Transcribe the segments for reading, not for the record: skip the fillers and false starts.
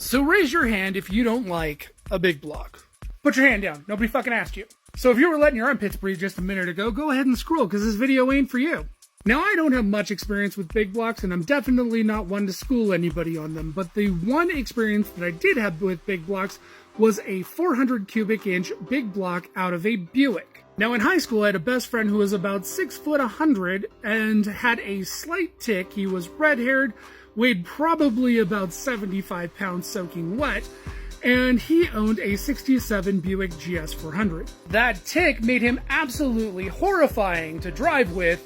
So raise your hand if you don't like a big block. Put your hand down. Nobody fucking asked you. So if you were letting your armpits breathe just a minute ago, go ahead and scroll, because this video ain't for you. Now, I don't have much experience with big blocks, and I'm definitely not one to school anybody on them, but the one experience that I did have with big blocks was a 400 cubic inch big block out of a Buick. Now, in high school, I had a best friend who was about 6'100" and had a slight tick. He was red-haired, weighed probably about 75 pounds soaking wet, and he owned a 67 Buick GS 400. That tick made him absolutely horrifying to drive with,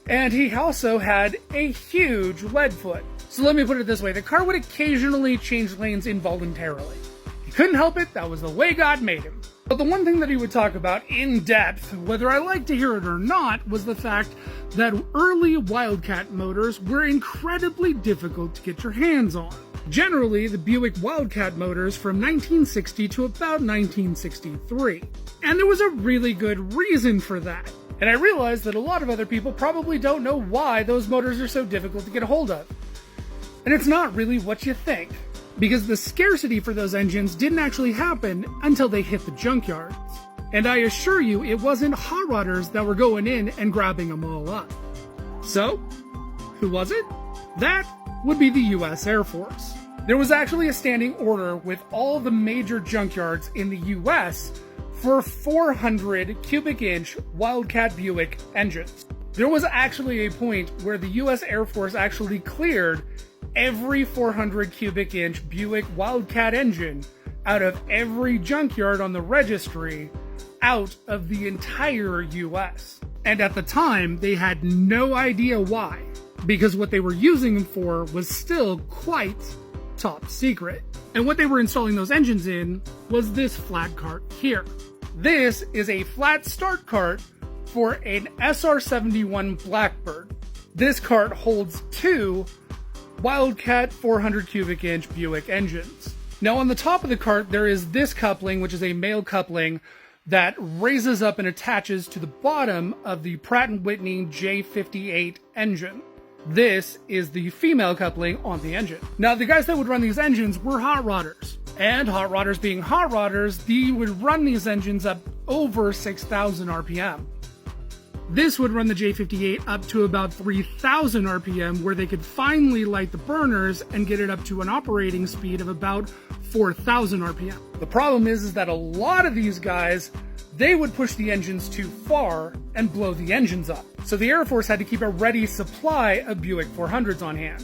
and he also had a huge lead foot. So let me put it this way, the car would occasionally change lanes involuntarily. He couldn't help it, that was the way God made him. But the one thing that he would talk about in depth, whether I like to hear it or not, was the fact that early Wildcat motors were incredibly difficult to get your hands on. Generally, the Buick Wildcat motors from 1960 to about 1963. And there was a really good reason for that. And I realized that a lot of other people probably don't know why those motors are so difficult to get a hold of. And it's not really what you think, because the scarcity for those engines didn't actually happen until they hit the junkyards. And I assure you, it wasn't hot rodders that were going in and grabbing them all up. So, who was it? That would be the US Air Force. There was actually a standing order with all the major junkyards in the US for 400 cubic inch Wildcat Buick engines. There was actually a point where the US Air Force actually cleared every 400 cubic inch Buick Wildcat engine out of every junkyard on the registry out of the entire US. And at the time, they had no idea why, because what they were using them for was still quite top secret. And what they were installing those engines in was this flat cart here. This is a flat start cart for an SR-71 Blackbird. This cart holds two Wildcat 400 cubic inch Buick engines. Now on the top of the cart there is this coupling, which is a male coupling that raises up and attaches to the bottom of the Pratt & Whitney J58 engine. This is the female coupling on the engine. Now the guys that would run these engines were hot rodders. And hot rodders being hot rodders, they would run these engines up over 6,000 RPM. This would run the J58 up to about 3,000 RPM, where they could finally light the burners and get it up to an operating speed of about 4,000 RPM. The problem is that a lot of these guys, they would push the engines too far and blow the engines up. So the Air Force had to keep a ready supply of Buick 400s on hand.